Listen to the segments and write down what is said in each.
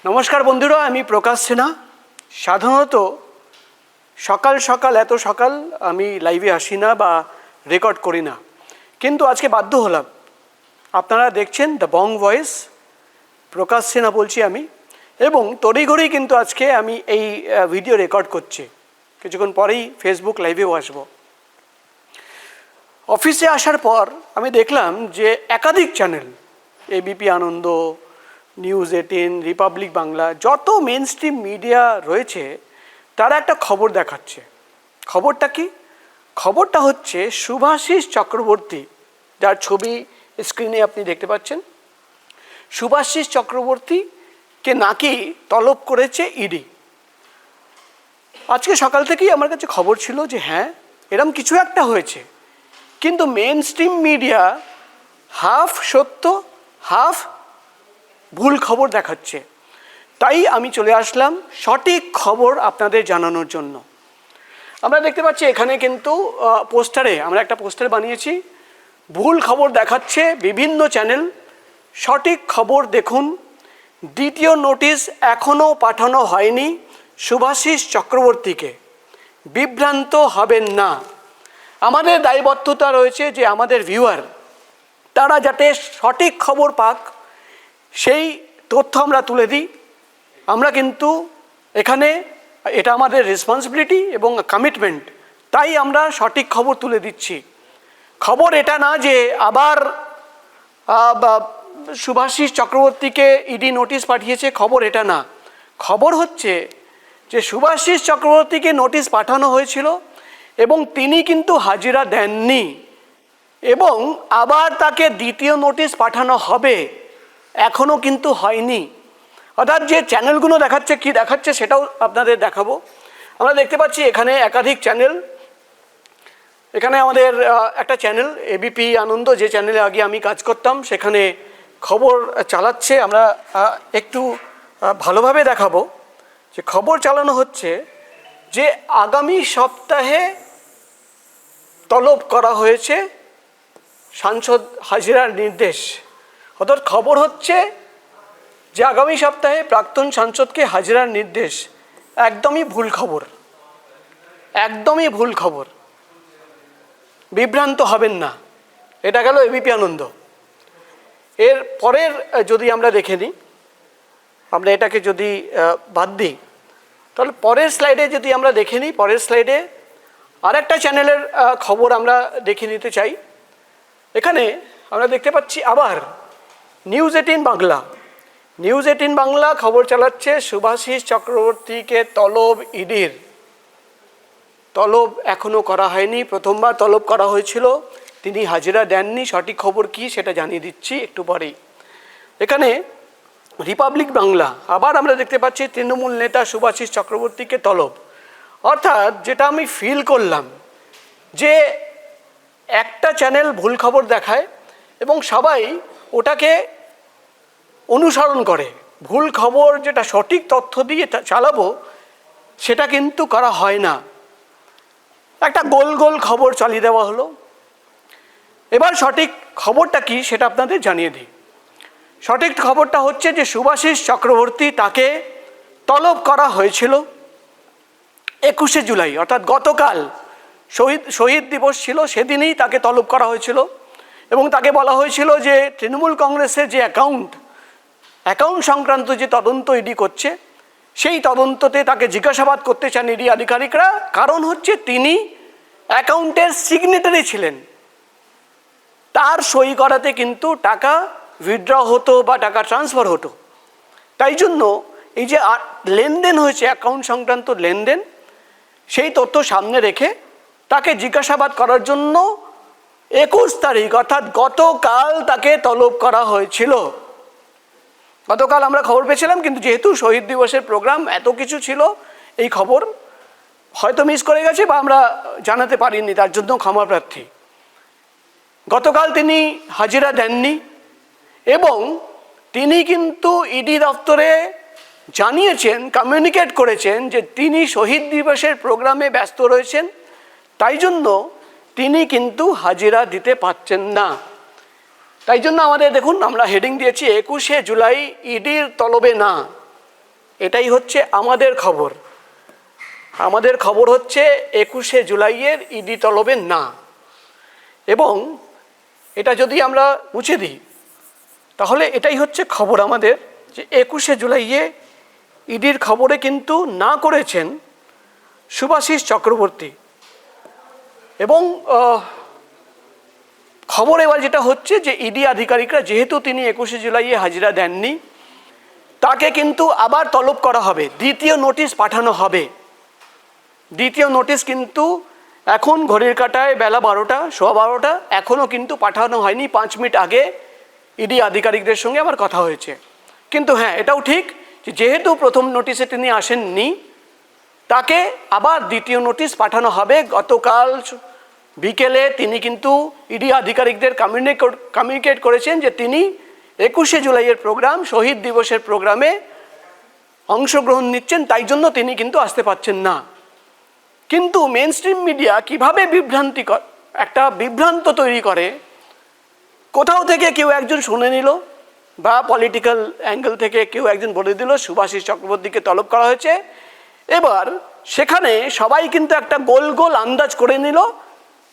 নমস্কার বন্ধুরা, আমি প্রকাশ সিনহা। সাধারণত সকাল সকাল এত সকাল আমি লাইভে আসি না বা রেকর্ড করি না, কিন্তু আজকে বাধ্য হলাম। আপনারা দেখছেন দ্য বং ভয়েস, প্রকাশ সিনহা বলছি আমি, এবং তড়িঘড়ি কিন্তু আজকে আমি এই ভিডিও রেকর্ড করছি। কিছুক্ষণ পরেই ফেসবুক লাইভেও আসব। অফিসে আসার পর আমি দেখলাম যে একাধিক চ্যানেল, এবিপি আনন্দ, নিউজ 18, রিপাবলিক বাংলা, যত মেন স্ট্রিম মিডিয়া রয়েছে তারা একটা খবর দেখাচ্ছে। খবরটা কি? খবরটা হচ্ছে শুভাশিস চক্রবর্তী, যার ছবি স্ক্রিনে আপনি দেখতে পাচ্ছেন। শুভাশিস চক্রবর্তীকে নাকি তলব করেছে ইডি। আজকে সকাল থেকেই আমার কাছে খবর ছিল যে হ্যাঁ, এরম কিছু একটা হয়েছে, কিন্তু মেন স্ট্রিম মিডিয়া হাফ সত্য হাফ ভুল খবর দেখাচ্ছে। তাই আমি চলে আসলাম সঠিক খবর আপনাদের জানানোর জন্য। আমরা দেখতে পাচ্ছি এখানে কিন্তু পোস্টারে, আমরা একটা পোস্টার বানিয়েছি, ভুল খবর দেখাচ্ছে বিভিন্ন চ্যানেল। সঠিক খবর দেখুন। দ্বিতীয় নোটিশ এখনও পাঠানো হয়নি শুভাশিস চক্রবর্তীকে, বিভ্রান্ত হবেন না। আমাদের দায়বদ্ধতা রয়েছে যে আমাদের ভিউয়ার তারা যাতে সঠিক খবর পাক, সেই তথ্য আমরা তুলে দিই। আমরা কিন্তু এখানে এটা আমাদের রেসপন্সিবিলিটি এবং কমিটমেন্ট, তাই আমরা সঠিক খবর তুলে দিচ্ছি। খবর এটা না যে আবার শুভাশিস চক্রবর্তীকে ইডি নোটিশ পাঠিয়েছে, খবর এটা না। খবর হচ্ছে যে শুভাশিস চক্রবর্তীকে নোটিশ পাঠানো হয়েছিল এবং তিনি কিন্তু হাজিরা দেননি, এবং আবার তাকে দ্বিতীয় নোটিশ পাঠানো হবে, এখনও কিন্তু হয়নি। অর্থাৎ যে চ্যানেলগুলো দেখাচ্ছে, কি দেখাচ্ছে সেটাও আপনাদের দেখাবো। আমরা দেখতে পাচ্ছি এখানে একাধিক চ্যানেল। এখানে আমাদের একটা চ্যানেল এবিপি আনন্দ, যে চ্যানেলে আগে আমি কাজ করতাম, সেখানে খবর চালাচ্ছে। আমরা একটু ভালোভাবে দেখাবো যে খবর চালানো হচ্ছে যে আগামী সপ্তাহে তলব করা হয়েছে সাংসদ হাজিরার নির্দেশ। অর্থাৎ খবর হচ্ছে যে আগামী সপ্তাহে প্রাক্তন সাংসদকে হাজিরার নির্দেশ। একদমই ভুল খবর, একদমই ভুল খবর, বিভ্রান্ত হবেন না। এটা গেল এবিপি আনন্দ। এর পরের যদি আমরা দেখে নিই, আমরা এটাকে যদি বাদ দিই, তাহলে পরের স্লাইডে যদি আমরা দেখে নিই, পরের স্লাইডে আরেকটা চ্যানেলের খবর আমরা দেখে নিতে চাই। এখানে আমরা দেখতে পাচ্ছি আবার নিউজ 18 বাংলা। নিউজ 18 বাংলা খবর চালাচ্ছে শুভাশিস চক্রবর্তীকে তলব ইডির। তলব এখনও করা হয়নি, প্রথমবার তলব করা হয়েছিল, তিনি হাজিরা দেননি। সঠিক খবর কি সেটা জানিয়ে দিচ্ছি একটু পরেই। এখানে রিপাবলিক বাংলা আবার আমরা দেখতে পাচ্ছি তৃণমূল নেতা শুভাশিস চক্রবর্তীকে তলব। অর্থাৎ যেটা আমি ফিল করলাম যে একটা চ্যানেল ভুল খবর দেখায় এবং সবাই ওটাকে অনুসরণ করে। ভুল খবর যেটা সঠিক তথ্য দিয়ে চালাবো সেটা কিন্তু করা হয় না। একটা গোল গোল খবর চালিয়ে দেওয়া হলো। এবার সঠিক খবরটা কি সেটা আপনাদের জানিয়ে দিই। সঠিক খবরটা হচ্ছে যে শুভাশিস চক্রবর্তী, তাকে তলব করা হয়েছিল 21শে জুলাই, অর্থাৎ গতকাল শহীদ দিবস ছিল, সেদিনই তাকে তলব করা হয়েছিল। এবং তাকে বলা হয়েছিল যে তৃণমূল কংগ্রেসের যে অ্যাকাউন্ট সংক্রান্ত যে তদন্ত ইডি করছে, সেই তদন্ততে তাকে জিজ্ঞাসাবাদ করতে চান ইডি আধিকারিকরা। কারণ হচ্ছে তিনি অ্যাকাউন্টের সিগনেটারি ছিলেন, তার সই করাতে কিন্তু টাকা উইথড্র হতো বা টাকা ট্রান্সফার হতো। তাই জন্য এই যে লেনদেন হয়েছে, অ্যাকাউন্ট সংক্রান্ত লেনদেন, সেই তথ্য সামনে রেখে তাকে জিজ্ঞাসাবাদ করার জন্য 21 তারিখ অর্থাৎ গতকাল তাকে তলব করা হয়েছিল। গতকাল আমরা খবর পেয়েছিলাম, কিন্তু যেহেতু শহীদ দিবসের প্রোগ্রাম, এত কিছু ছিল, এই খবর হয়তো মিস করে গেছে বা আমরা জানাতে পারিনি, তার জন্য ক্ষমা প্রার্থী। গতকাল তিনি হাজিরা দেননি এবং তিনি কিন্তু ইডি দপ্তরে জানিয়েছেন, কমিউনিকেট করেছেন যে তিনি শহীদ দিবসের প্রোগ্রামে ব্যস্ত রয়েছেন, তাই জন্য তিনি কিন্তু হাজিরা দিতে পারছেন না। তাই জন্য আমাদের দেখুন, আমরা হেডিং দিয়েছি 21শে জুলাই ইডির তলবে না। এটাই হচ্ছে আমাদের খবর। আমাদের খবর হচ্ছে 21শে জুলাইয়ের ইডি তলবে না। এবং এটা যদি আমরা মুছে দিই তাহলে এটাই হচ্ছে খবর আমাদের, যে 21শে জুলাইয়ে ইডির খবরে কিন্তু না করেছেন শুভাশিস চক্রবর্তী। এবং খবর এবার যেটা হচ্ছে যে ইডি আধিকারিকরা, যেহেতু তিনি 21শে জুলাইয়ে হাজিরা দেননি, তাকে কিন্তু আবার তলব করা হবে, দ্বিতীয় নোটিশ পাঠানো হবে। দ্বিতীয় নোটিশ কিন্তু এখন ঘড়ির কাঁটায় বেলা 12টা, সোয়া 12টা, এখনও কিন্তু পাঠানো হয়নি। 5 মিনিট আগে ইডি আধিকারিকদের সঙ্গে আমার কথা হয়েছে। কিন্তু হ্যাঁ, এটাও ঠিক যে যেহেতু প্রথম নোটিশে তিনি আসেননি, তাকে আবার দ্বিতীয় নোটিশ পাঠানো হবে। গতকাল বিকেলে তিনি কিন্তু ইডি আধিকারিকদের কমিউনিকেট করেছেন যে তিনি 21শে জুলাইয়ের প্রোগ্রাম, শহীদ দিবসের প্রোগ্রামে অংশগ্রহণ নিচ্ছেন, তাই জন্য তিনি কিন্তু আসতে পারছেন না। কিন্তু মেন স্ট্রিম মিডিয়া কীভাবে একটা বিভ্রান্ত তৈরি করে, কোথাও থেকে কেউ একজন শুনে নিল বা পলিটিক্যাল অ্যাঙ্গেল থেকে কেউ একজন বলে দিল শুভাশিস চক্রবর্তীকে তলব করা হয়েছে। এবার সেখানে সবাই কিন্তু একটা গোল গোল আন্দাজ করে নিল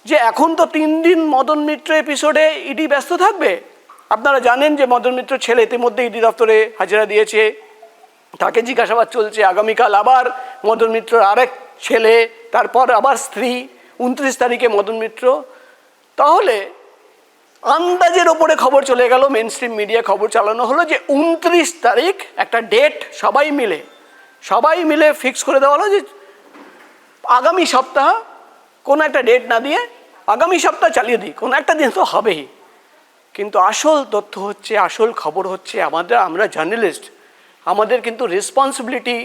যে এখন তো 3 দিন মদন মিত্র এপিসোডে ইডি ব্যস্ত থাকবে। আপনারা জানেন যে মদন মিত্র ছেলে ইতিমধ্যে ইডি দপ্তরে হাজিরা দিয়েছে, তাকে জিজ্ঞাসাবাদ চলছে। আগামীকাল আবার মদন মিত্রর আরেক ছেলে, তারপর আবার স্ত্রী, 29 তারিখে মদন মিত্র। তাহলে আন্দাজের ওপরে খবর চলে গেল, মেন স্ট্রিম মিডিয়া খবর চালানো হলো যে 29 তারিখ একটা ডেট সবাই মিলে ফিক্স করে দেওয়া হলো যে আগামী সপ্তাহ, কোনো একটা ডেট না দিয়ে আগামী সপ্তাহ চালিয়ে দিই, কোনো একটা দিন তো হবেই। কিন্তু আসল তথ্য হচ্ছে, আসল খবর হচ্ছে, আমরা জার্নালিস্ট, আমাদের কিন্তু রেসপন্সিবিলিটি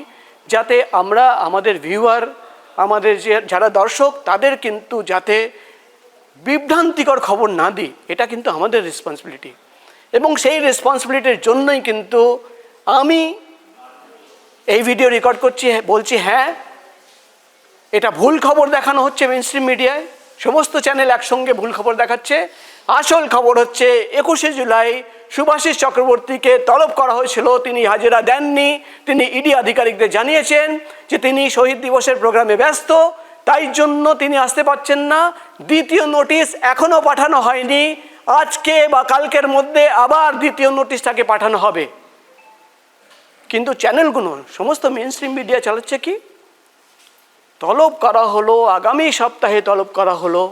যাতে আমরা আমাদের ভিউয়ার, আমাদের যারা দর্শক, তাদের কিন্তু যাতে বিভ্রান্তিকর খবর না দিই, এটা কিন্তু আমাদের রেসপন্সিবিলিটি। এবং সেই রেসপন্সিবিলিটির জন্যই কিন্তু আমি এই ভিডিও রেকর্ড করছি, বলছি হ্যাঁ এটা ভুল খবর দেখানো হচ্ছে মেইন স্ট্রিম মিডিয়ায়, সমস্ত চ্যানেল একসঙ্গে ভুল খবর দেখাচ্ছে। আসল খবর হচ্ছে 21শে জুলাই শুভাশিস চক্রবর্তীকে তলব করা হয়েছিল, তিনি হাজিরা দেননি। তিনি ইডি আধিকারিকদের জানিয়েছেন যে তিনি শহীদ দিবসের প্রোগ্রামে ব্যস্ত, তাই জন্য তিনি আসতে পারছেন না। দ্বিতীয় নোটিশ এখনও পাঠানো হয়নি, আজকে বা কালকের মধ্যে আবার দ্বিতীয় নোটিশটাকে পাঠানো হবে। কিন্তু চ্যানেলগুলো, সমস্ত মেইন স্ট্রিম মিডিয়া চালাচ্ছে কি, তলব করা হলো, আগামী সপ্তাহে তলব করা হলো।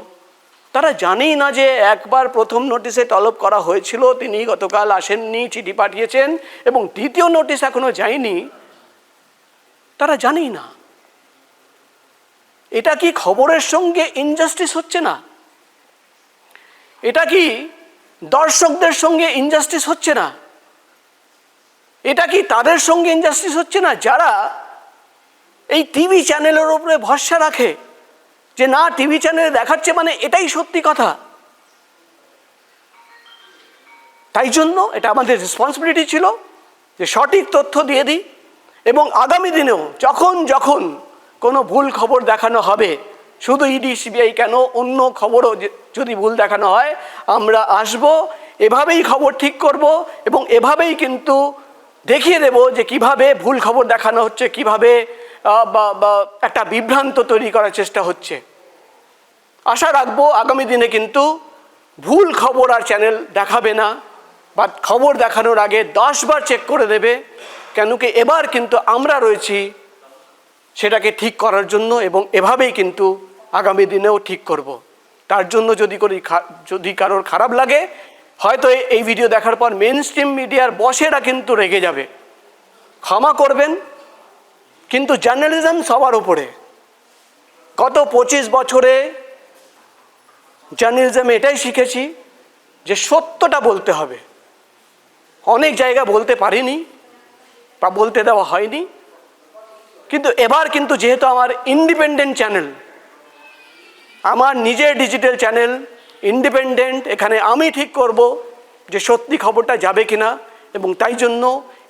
তারা জানেই না যে একবার প্রথম নোটিশে তলব করা হয়েছিল, তিনি গতকাল আসেননি, চিঠি পাঠিয়েছেন, এবং দ্বিতীয় নোটিশ এখনো যায়নি, তারা জানেই না। এটা কি খবরের সঙ্গে ইনজাস্টিস হচ্ছে না? এটা কি দর্শকদের সঙ্গে ইনজাস্টিস হচ্ছে না? এটা কি তাদের সঙ্গে ইনজাস্টিস হচ্ছে না যারা এই টিভি চ্যানেলের উপরে ভরসা রাখে যে না, টিভি চ্যানেলে দেখাচ্ছে মানে এটাই সত্যি কথা? তাই জন্য এটা আমাদের রেসপন্সিবিলিটি ছিল যে সঠিক তথ্য দিয়ে দিই, এবং আগামী দিনেও যখন কোনো ভুল খবর দেখানো হবে, শুধু ইডি সিবিআই কেন, অন্য খবরও যদি ভুল দেখানো হয়, আমরা আসব, এভাবেই খবর ঠিক করব, এবং এভাবেই কিন্তু দেখিয়ে দেব যে কিভাবে ভুল খবর দেখানো হচ্ছে, কিভাবে একটা বিভ্রান্ত তৈরি করার চেষ্টা হচ্ছে। আশা রাখবো আগামী দিনে কিন্তু ভুল খবর আর চ্যানেল দেখাবে না, বা খবর দেখানোর আগে 10 বার চেক করে দেবে, কেন কি এবার কিন্তু আমরা রয়েছি সেটাকে ঠিক করার জন্য, এবং এভাবেই কিন্তু আগামী দিনেও ঠিক করব। তার জন্য যদি কারোর খারাপ লাগে, হয়তো এই ভিডিও দেখার পর মেইন স্ট্রিম মিডিয়ার বসেরা কিন্তু রেগে যাবে, ক্ষমা করবেন। কিন্তু জার্নালিজম সবার উপরে। গত 25 বছরে জার্নালিজমে এটাই শিখেছি যে সত্যটা বলতে হবে। অনেক জায়গা বলতে পারিনি বা বলতে দেওয়া হয়নি, কিন্তু এবার কিন্তু যেহেতু আমার ইন্ডিপেন্ডেন্ট চ্যানেল, আমার নিজের ডিজিটাল চ্যানেল ইন্ডিপেন্ডেন্ট, এখানে আমি ঠিক করব যে সত্যি খবরটা যাবে কিনা, এবং তাই জন্য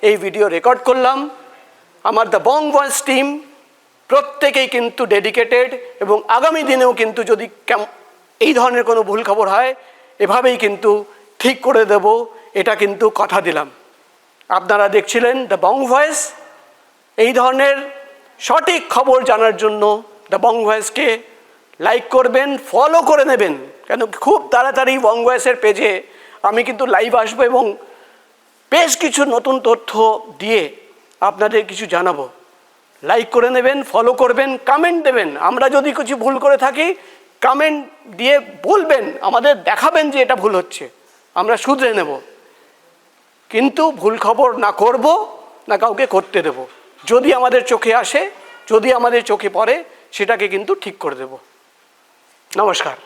এই ভিডিও রেকর্ড করলাম। আমার দ্য বং ভয়েস টিম প্রত্যেকেই কিন্তু ডেডিকেটেড, এবং আগামী দিনেও কিন্তু যদি এই ধরনের কোনো ভুল খবর হয়, এভাবেই কিন্তু ঠিক করে দেব, এটা কিন্তু কথা দিলাম। আপনারা দেখছিলেন দ্য বং ভয়েস। এই ধরনের সঠিক খবর জানার জন্য দ্য বং ভয়েসকে লাইক করবেন, ফলো করে নেবেন, কেন খুব তাড়াতাড়ি বং ভয়েসের পেজে আমি কিন্তু লাইভ আসবো এবং বেশ কিছু নতুন তথ্য দিয়ে আপনাদের কিছু জানাবো। লাইক করে নেবেন, ফলো করবেন, কমেন্ট দেবেন। আমরা যদি কিছু ভুল করে থাকি কমেন্ট দিয়ে বলবেন, আমাদের দেখাবেন যে এটা ভুল হচ্ছে, আমরা শুধরে নেব। কিন্তু ভুল খবর না করব, না কাউকে করতে দেব। যদি আমাদের চোখে আসে, যদি আমাদের চোখে পড়ে, সেটাকে কিন্তু ঠিক করে দেব। নমস্কার।